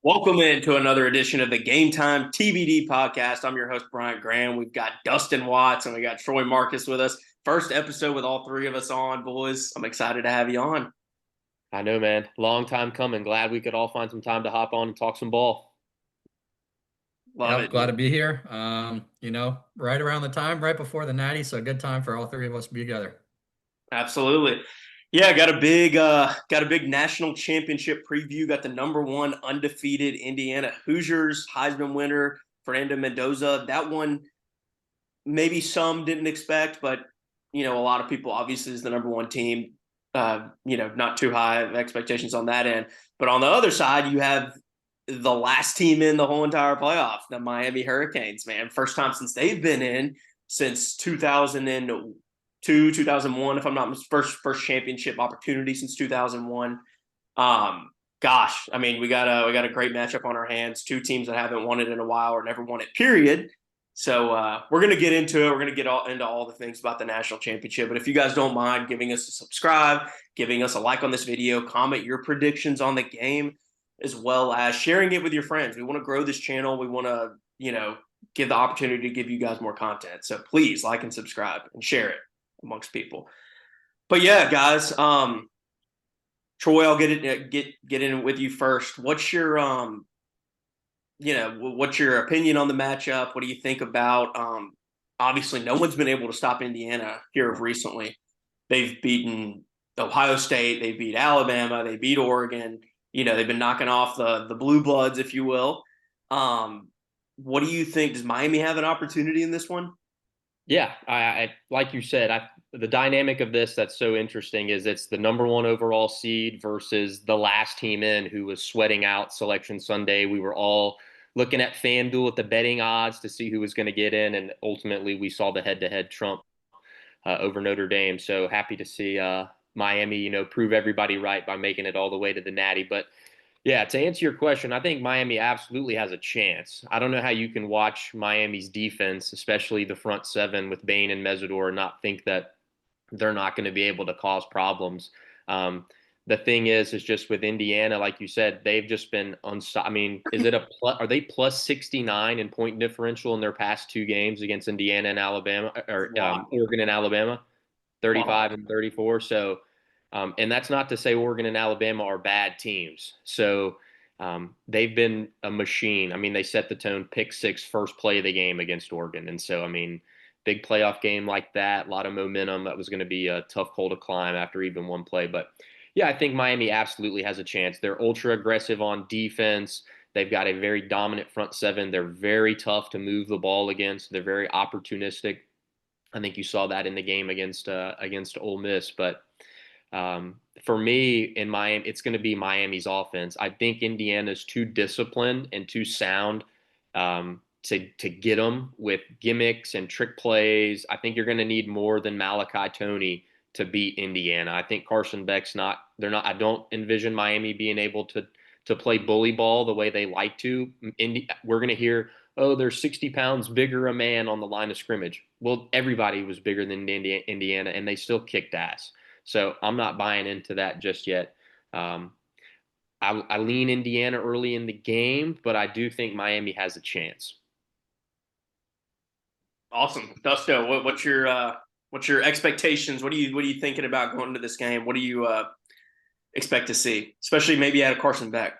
Welcome into another edition of the Game Time TBD podcast. I'm your host, Bryant Graham. We've got Dustin Watts and we got Troy Marcus with us. First episode with all three of us on, boys. I'm excited to have you on. I know, man. Long time coming. Glad we could all find some time to hop on and talk some ball. Love Yep, it. glad to be here. Right around the time, right before the Natty, so good time for all three of us to be together. Absolutely. Yeah, got a big national championship preview. Got the number one undefeated Indiana Hoosiers Heisman winner, Fernando Mendoza. That one maybe some didn't expect, but a lot of people obviously is the number one team. Not too high expectations on that end. But on the other side, you have the last team in the whole entire playoff, the Miami Hurricanes, man. First time since they've been in since 2002, 2001, if I'm not first championship opportunity since 2001. Gosh, I mean, we got a great matchup on our hands. Two teams that haven't won it in a while or never won it, period. So we're gonna get into it. We're gonna get into all the things about the national championship. But if you guys don't mind giving us a subscribe, giving us a like on this video, comment your predictions on the game, as well as sharing it with your friends. We want to grow this channel. We want to, give the opportunity to give you guys more content. So please like and subscribe and share it amongst people. But yeah, guys, Troy, I'll get in with you first. What's your opinion on the matchup? What do you think about? Obviously, no one's been able to stop Indiana here recently. They've beaten Ohio State, they beat Alabama, they beat Oregon. They've been knocking off the blue bloods, if you will. What do you think? Does Miami have an opportunity in this one? Yeah, I like you said, the dynamic of this that's so interesting is it's the number one overall seed versus the last team in who was sweating out Selection Sunday. We were all looking at FanDuel at the betting odds to see who was going to get in, and ultimately we saw the head-to-head trump over Notre Dame. So happy to see Miami, prove everybody right by making it all the way to the Natty. But yeah, to answer your question, I think Miami absolutely has a chance. I don't know how you can watch Miami's defense, especially the front seven with Bain and Mesidor, and not think that they're not going to be able to cause problems. The thing is just with Indiana, like you said, they've just been I mean, are they plus 69 in point differential in their past two games against Indiana and Alabama or Wow. Oregon and Alabama, Wow. 35 and 34. So, and that's not to say Oregon and Alabama are bad teams. So, they've been a machine. I mean, they set the tone, pick six, first play of the game against Oregon. And so, I mean, big playoff game like that, a lot of momentum. That was going to be a tough pole to climb after even one play. But yeah, I think Miami absolutely has a chance. They're ultra aggressive on defense. They've got a very dominant front seven. They're very tough to move the ball against. They're very opportunistic. I think you saw that in the game against Ole Miss. But for me in Miami, it's going to be Miami's offense. I think Indiana's too disciplined and too sound to get them with gimmicks and trick plays. I think you're going to need more than Malachi Tony to beat Indiana. I think Carson Beck's not. They're not. I don't envision Miami being able to play bully ball the way they like to. We're going to hear, oh, they're 60 pounds bigger a man on the line of scrimmage. Well, everybody was bigger than Indiana, and they still kicked ass. So I'm not buying into that just yet. Um, I lean Indiana early in the game, but I do think Miami has a chance. Awesome, Dusto. What's your expectations? What are you thinking about going into this game? What do you expect to see, especially maybe out of Carson Beck?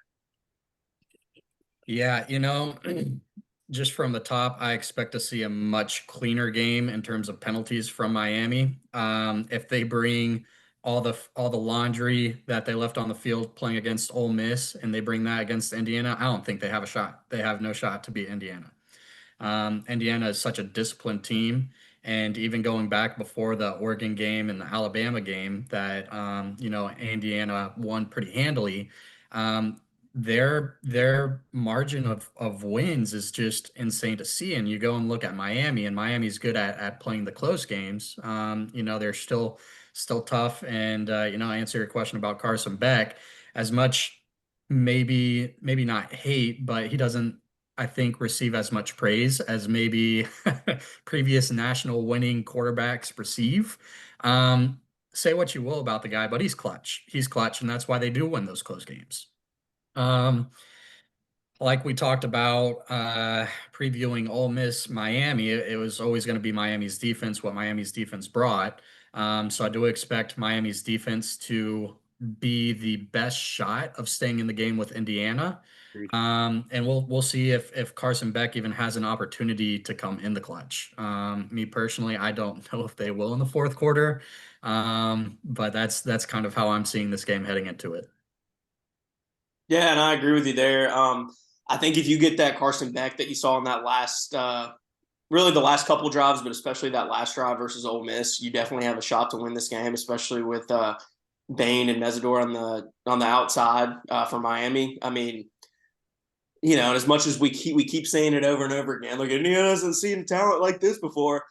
Yeah, just from the top, I expect to see a much cleaner game in terms of penalties from Miami. If they bring all the laundry that they left on the field playing against Ole Miss and they bring that against Indiana, I don't think they have a shot. They have no shot to beat Indiana. Indiana is such a disciplined team. And even going back before the Oregon game and the Alabama game that, Indiana won pretty handily. Um, their margin of wins is just insane to see. And you go and look at Miami, and Miami's good at playing the close games. They're still tough. And answer your question about Carson Beck, as much maybe not hate, but he doesn't, I think, receive as much praise as maybe previous national winning quarterbacks receive. Um, Say what you will about the guy, but he's clutch. He's clutch, and that's why they do win those close games. Um, Like we talked about previewing Ole Miss Miami, it was always going to be Miami's defense, what Miami's defense brought. So I do expect Miami's defense to be the best shot of staying in the game with Indiana. And we'll see if Carson Beck even has an opportunity to come in the clutch. Me personally, I don't know if they will in the fourth quarter. But that's kind of how I'm seeing this game heading into it. Yeah, and I agree with you there. I think if you get that Carson Beck that you saw in that last, really the last couple drives, but especially that last drive versus Ole Miss, you definitely have a shot to win this game, especially with Bain and Mesidor on the outside for Miami. I mean, and as much as we keep saying it over and over again, like Indiana hasn't seen talent like this before.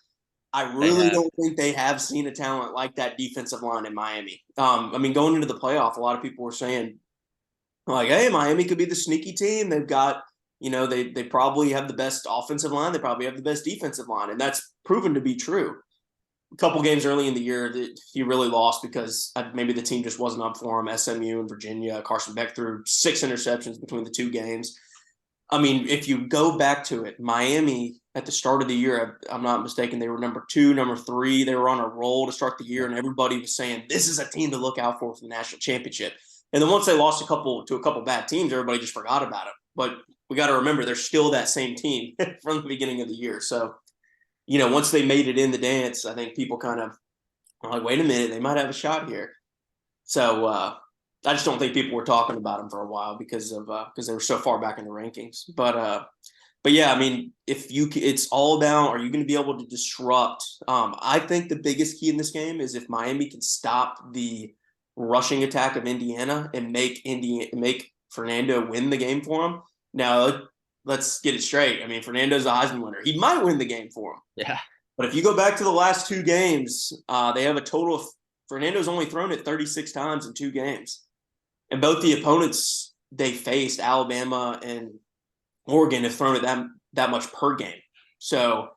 I They really have. don't think they have seen a talent like that defensive line in Miami. I mean, going into the playoff, a lot of people were saying like, hey, Miami could be the sneaky team. They've got, they probably have the best offensive line. They probably have the best defensive line, and that's proven to be true. A couple games early in the year that he really lost because maybe the team just wasn't up for him. SMU and Virginia, Carson Beck threw 6 interceptions between the two games. I mean, if you go back to it, Miami at the start of the year, I'm not mistaken, they were number 2, number 3. They were on a roll to start the year, and everybody was saying this is a team to look out for the national championship. And then once they lost to a couple bad teams, everybody just forgot about it. But we got to remember they're still that same team from the beginning of the year. So, once they made it in the dance, I think people kind of are like, wait a minute, they might have a shot here. So I just don't think people were talking about them for a while because they were so far back in the rankings. But yeah, I mean, it's all about, are you going to be able to disrupt? I think the biggest key in this game is if Miami can stop the rushing attack of Indiana and make Fernando win the game for him. Now, let's get it straight. I mean, Fernando's a Heisman winner. He might win the game for him. Yeah. But if you go back to the last 2 games, they have a total of Fernando's only thrown it 36 times in 2 games. And both the opponents they faced, Alabama and Oregon, have thrown it that much per game. So,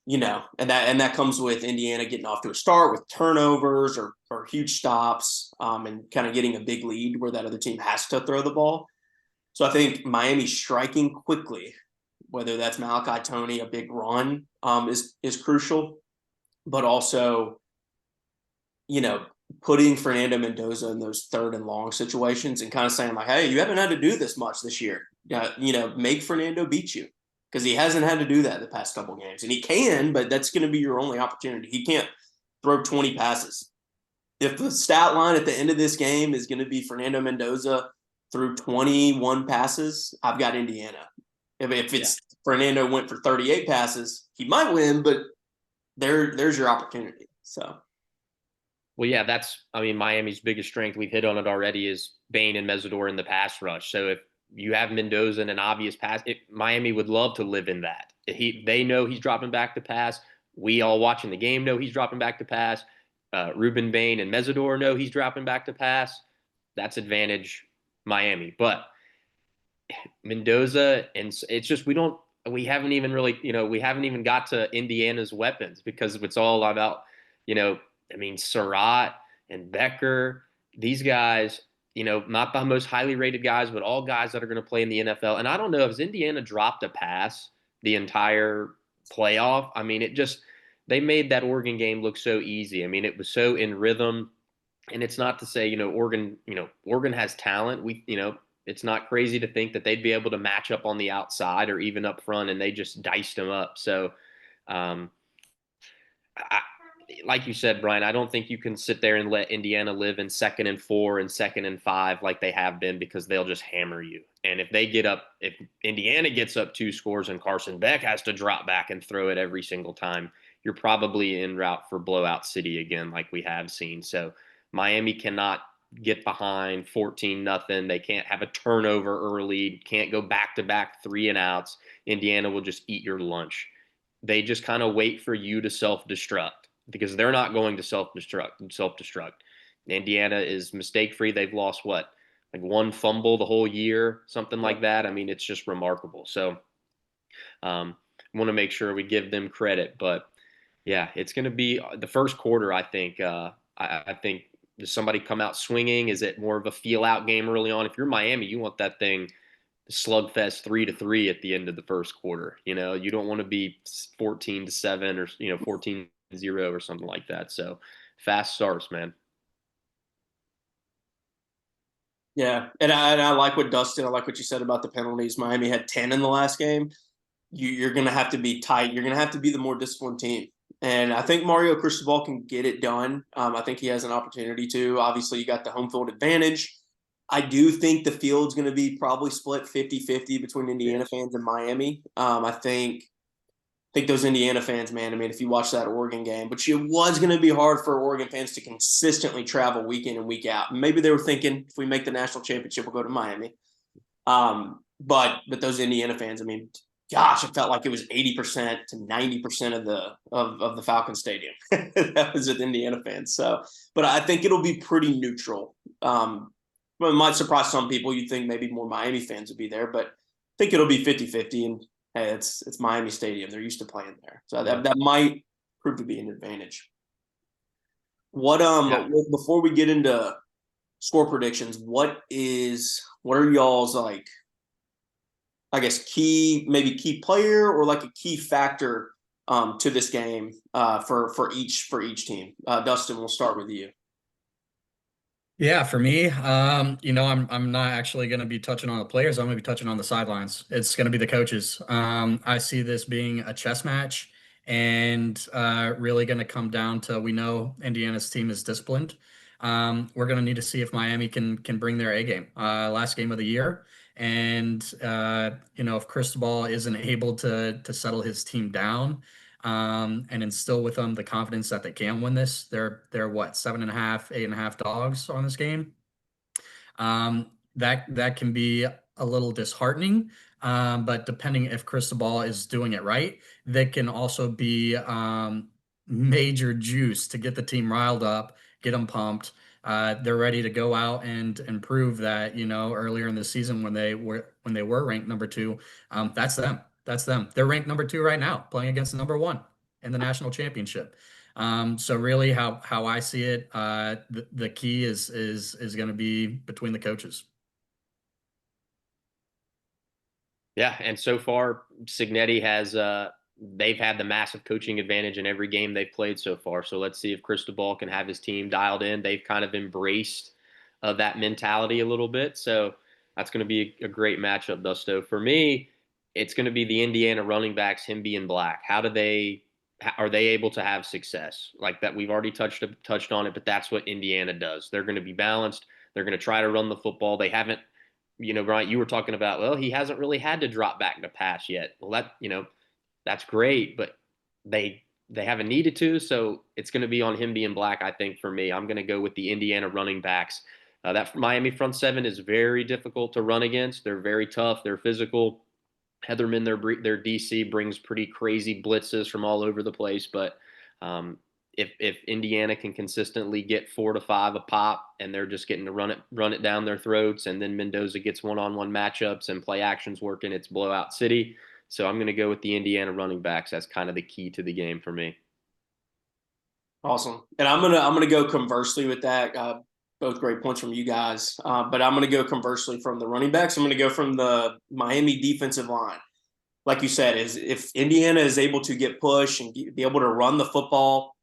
and that comes with Indiana getting off to a start with turnovers or huge stops, and kind of getting a big lead where that other team has to throw the ball. So I think Miami striking quickly, whether that's Malachi Tony, a big run, is crucial, but also, putting Fernando Mendoza in those 3rd and long situations and kind of saying like, hey, you haven't had to do this much this year. Make Fernando beat you, because he hasn't had to do that the past couple games, and he can, but that's going to be your only opportunity. He can't throw 20 passes. If the stat line at the end of this game is going to be Fernando Mendoza threw 21 passes, I've got Indiana. If it's Fernando went for 38 passes, he might win, but there's your opportunity. So. Well, yeah, Miami's biggest strength. We've hit on it already is Bain and Mesidor in the pass rush. So if you have Mendoza in an obvious pass, Miami would love to live in that. They know he's dropping back to pass. We all watching the game know he's dropping back to pass. Ruben Bain and Mesidor know he's dropping back to pass. That's advantage Miami. But Mendoza, and it's just we haven't even really, we haven't even got to Indiana's weapons because it's all about, Surratt and Becker, these guys, not the most highly rated guys, but all guys that are going to play in the NFL. And I don't know, if Indiana dropped a pass the entire playoff? I mean, they made that Oregon game look so easy. I mean, it was so in rhythm. And it's not to say, Oregon has talent. It's not crazy to think that they'd be able to match up on the outside or even up front, and they just diced them up. So, like you said, Brian, I don't think you can sit there and let Indiana live in 2nd and 4 and 2nd and 5 like they have been, because they'll just hammer you. And if Indiana gets up 2 scores and Carson Beck has to drop back and throw it every single time, you're probably en route for blowout city again, like we have seen. So Miami cannot get behind 14-0. They can't have a turnover early, can't go back-to-back 3 and outs. Indiana will just eat your lunch. They just kind of wait for you to self-destruct, because they're not going to self-destruct. Indiana is mistake-free. They've lost like 1 fumble the whole year, something like that. I mean, it's just remarkable. So want to make sure we give them credit. But yeah, it's going to be the first quarter, I think. I think, does somebody come out swinging? Is it more of a feel-out game early on? If you're Miami, you want that thing slugfest 3-3 at the end of the first quarter. You know, you don't want to be 14-7 or 14-0 or something like that. So fast starts, man. Yeah, and I like what Dustin. I like what you said about the penalties. Miami had 10 in the last game. You're going to have to be tight. You're going to have to be the more disciplined team. And I think Mario Cristobal can get it done. I think he has an opportunity to. Obviously, you got the home field advantage. I do think the field's going to be probably split 50-50 between Indiana fans and Miami. I think those Indiana fans, man, I mean, if you watch that Oregon game, but it was going to be hard for Oregon fans to consistently travel week in and week out. Maybe they were thinking, if we make the national championship, we'll go to Miami. But those Indiana fans, I mean, gosh, it felt like it was 80% to 90% of the Falcon Stadium. That was with Indiana fans. So, but I think it'll be pretty neutral. But it might surprise some people. You'd think maybe more Miami fans would be there, but I think it'll be 50-50. And hey, it's Miami Stadium. They're used to playing there. So that might prove to be an advantage. Before we get into score predictions, what are y'all's, like, I guess, key player or like a key factor to this game for each team? Dustin, we'll start with you. Yeah, for me, I'm not actually going to be touching on the players. I'm going to be touching on the sidelines. It's going to be the coaches. I see this being a chess match, and really going to come down to, we know Indiana's team is disciplined. We're going to need to see if Miami can bring their A game. Last game of the year, and if Cristobal isn't able to settle his team down, and instill with them the confidence that they can win this. They're what, 7.5, 8.5 dogs on this game. That can be a little disheartening. But depending if Cristobal is doing it right, that can also be major juice to get the team riled up, get them pumped. They're ready to go out and prove that, earlier in the season when they were ranked number 2, that's them. That's them. They're ranked number 2 right now, playing against the number 1 in the national championship. So really, how I see it, the key is going to be between the coaches. Yeah, and so far, Signetti has they've had the massive coaching advantage in every game they've played so far. So let's see if Cristobal can have his team dialed in. They've kind of embraced that mentality a little bit. So that's going to be a great matchup, Dusto. For me, it's going to be the Indiana running backs, him being black. Are they able to have success like that? We've already touched on it, but that's what Indiana does. They're going to be balanced. They're going to try to run the football. They haven't, Bryant, you were talking about, well, he hasn't really had to drop back to pass yet. Well, that's great, but they haven't needed to, so it's going to be on him being black. I think for me, I'm going to go with the Indiana running backs. That Miami front seven is very difficult to run against. They're very tough. They're physical. Heatherman, their DC, brings pretty crazy blitzes from all over the place. But if Indiana can consistently get 4 to 5 a pop, and they're just getting to run it down their throats, and then Mendoza gets one-on-one matchups and play actions working, it's blowout city. So I'm going to go with the Indiana running backs. That's kind of the key to the game for me. Awesome, and I'm gonna go conversely with that. Both great points from you guys, but I'm gonna go conversely from the running backs. I'm gonna go from the Miami defensive line. Like you said, is if Indiana is able to get push and be able to run the football,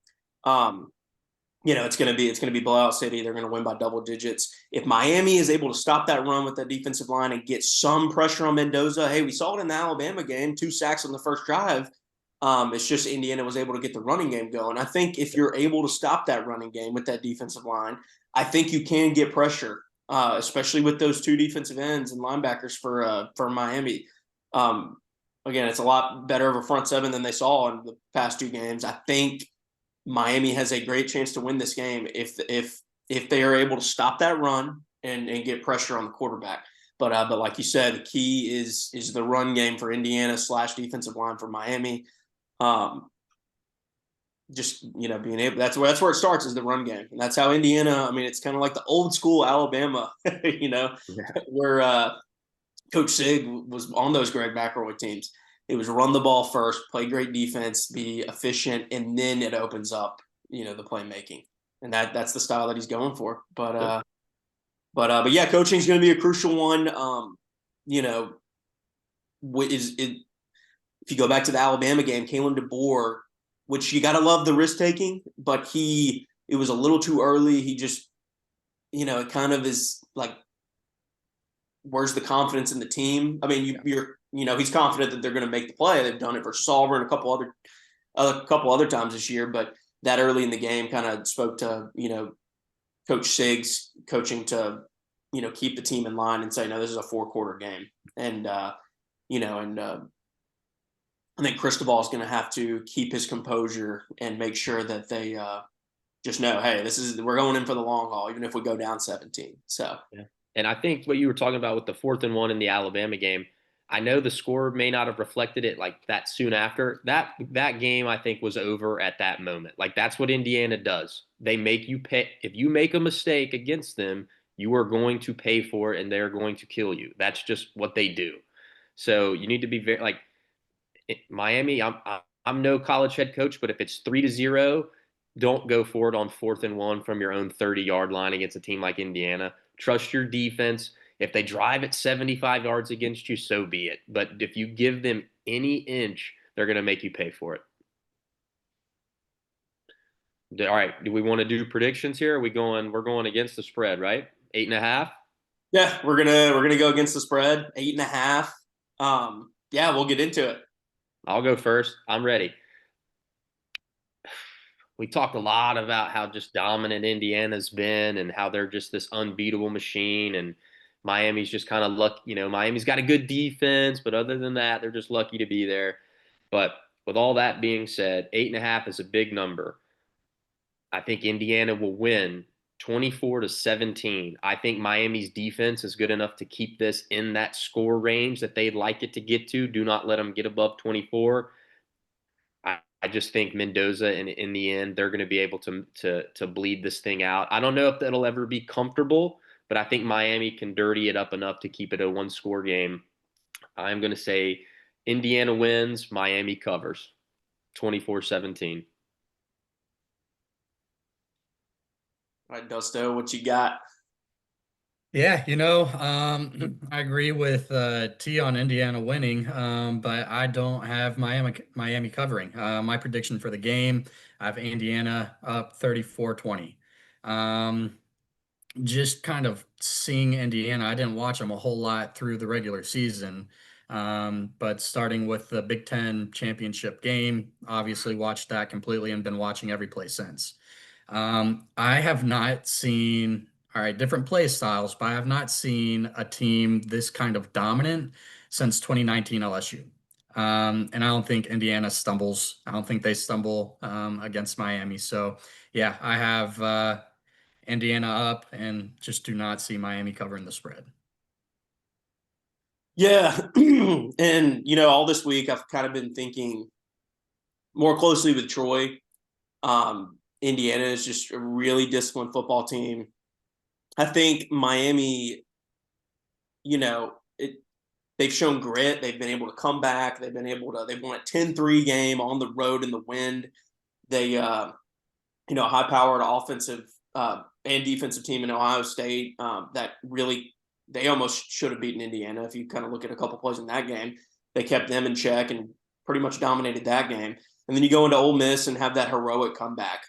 it's gonna be blowout city. They're gonna win by double digits. If Miami is able to stop that run with that defensive line and get some pressure on Mendoza, hey, we saw it in the Alabama game, 2 sacks on the first drive. It's just Indiana was able to get the running game going. I think if you're able to stop that running game with that defensive line, I think you can get pressure, especially with those 2 defensive ends and linebackers for Miami. Again, it's a lot better of a front seven than they saw in the past 2 games. I think Miami has a great chance to win this game if they are able to stop that run and get pressure on the quarterback. But like you said, the key is the run game for Indiana / defensive line for Miami. Being able, that's where it starts, is the run game. And that's how Indiana, I mean, it's kind of like the old school Alabama, where Coach Sig was on those Greg McElroy teams. It was run the ball first, play great defense, be efficient, and then it opens up, the playmaking. And that's the style that he's going for. But yeah, coaching is going to be a crucial one. you know, is it, if you go back to the Alabama game, Kalen DeBoer, which you got to love the risk taking, but it was a little too early. He just, it kind of is like, where's the confidence in the team? I mean, he's confident that they're going to make the play. They've done it for Solver and a couple other times this year, but that early in the game kind of spoke to, Coach Sig's coaching to, keep the team in line and say, no, this is a 4-quarter game. And, I think Cristobal is going to have to keep his composure and make sure that they just know, hey, we're going in for the long haul, even if we go down 17. So, yeah. And I think what you were talking about with the 4th and 1 in the Alabama game, I know the score may not have reflected it like that soon after. That game I think was over at that moment. Like that's what Indiana does. They make you pay. If you make a mistake against them, you are going to pay for it and they're going to kill you. That's just what they do. So you need to be very like Miami. I'm no college head coach, but if it's 3-0, don't go for it on 4th and 1 from your own 30-yard line against a team like Indiana. Trust your defense. If they drive it 75 yards against you, so be it. But if you give them any inch, they're going to make you pay for it. All right. Do we want to do predictions here? We're going against the spread, right? 8.5. Yeah, we're gonna go against the spread, 8.5. Yeah, we'll get into it. I'll go first. I'm ready. We talked a lot about how just dominant Indiana's been and how they're just this unbeatable machine. And Miami's just kind of lucky. Miami's got a good defense, but other than that, they're just lucky to be there. But with all that being said, 8.5 is a big number. I think Indiana will win 24-17. I think Miami's defense is good enough to keep this in that score range that they'd like it to get to. Do not let them get above 24. I just think Mendoza, in the end, they're going to be able to bleed this thing out. I don't know if that'll ever be comfortable, but I think Miami can dirty it up enough to keep it a 1-score game. I'm going to say Indiana wins, Miami covers 24-17. All right, Dusto, what you got? Yeah, I agree with T on Indiana winning, but I don't have Miami covering. My prediction for the game, I have Indiana up 34-20. Just kind of seeing Indiana, I didn't watch them a whole lot through the regular season, but starting with the Big Ten championship game, obviously watched that completely and been watching every play since. I have not seen, all right, different play styles, but I have not seen a team this kind of dominant since 2019 LSU. And I don't think Indiana stumbles. I don't think they stumble against Miami. So, yeah, I have Indiana up and just do not see Miami covering the spread. Yeah, and all this week I've kind of been thinking more closely with Troy. Indiana is just a really disciplined football team. I think Miami, they've shown grit. They've been able to come back. They've won a 10-3 game on the road in the wind. They, a high-powered offensive and defensive team in Ohio State that really, they almost should have beaten Indiana. If you kind of look at a couple plays in that game, they kept them in check and pretty much dominated that game. And then you go into Ole Miss and have that heroic comeback.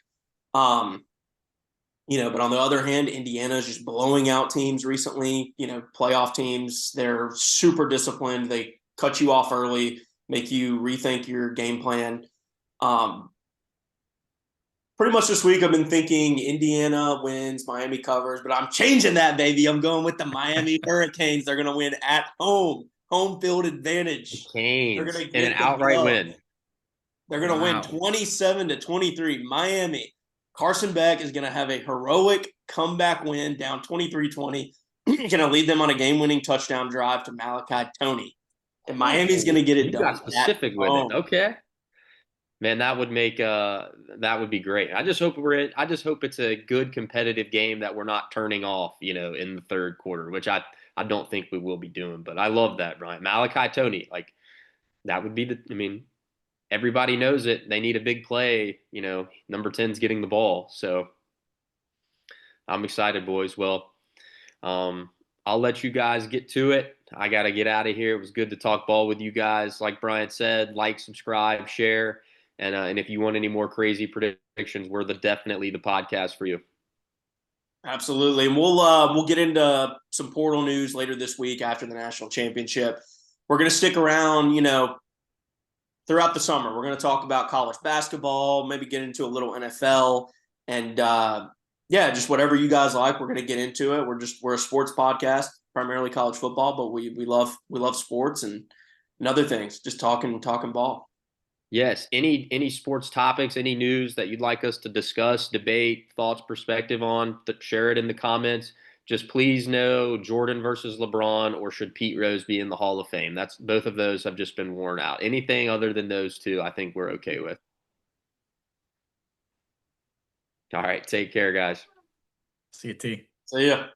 But on the other hand, Indiana is just blowing out teams recently, playoff teams. They're super disciplined. They cut you off early, make you rethink your game plan. Pretty much this week I've been thinking Indiana wins, Miami covers, but I'm changing that, baby. I'm going with the Miami Hurricanes. They're going to win at home field advantage. Canes They're going to in get an outright win. They're going to win 27-23. Miami. Carson Beck is going to have a heroic comeback win down 23-20. Going to lead them on a game-winning touchdown drive to Malachi Toney. And Miami's going to get it done. You got specific with it. Okay. Man, that would be great. I just hope it's a good competitive game that we're not turning off, in the third quarter, which I don't think we will be doing. But I love that, Bryant. Malachi Toney, like that would be everybody knows it. They need a big play. Number 10's getting the ball. So I'm excited, boys. Well, I'll let you guys get to it. I got to get out of here. It was good to talk ball with you guys. Like Bryant said, like, subscribe, share. And if you want any more crazy predictions, we're definitely the podcast for you. Absolutely. And we'll get into some portal news later this week after the national championship. We're going to stick around, throughout the summer. We're going to talk about college basketball, maybe get into a little NFL, and just whatever you guys like, we're going to get into it. We're a sports podcast, primarily college football, but we love sports and other things. Just talking ball. Yes. Any sports topics, any news that you'd like us to discuss, debate, thoughts, perspective on, share it in the comments. Just please know Jordan versus LeBron, or should Pete Rose be in the Hall of Fame? That's both of those have just been worn out. Anything other than those two, I think we're okay with. All right. Take care, guys. See you, T. See ya.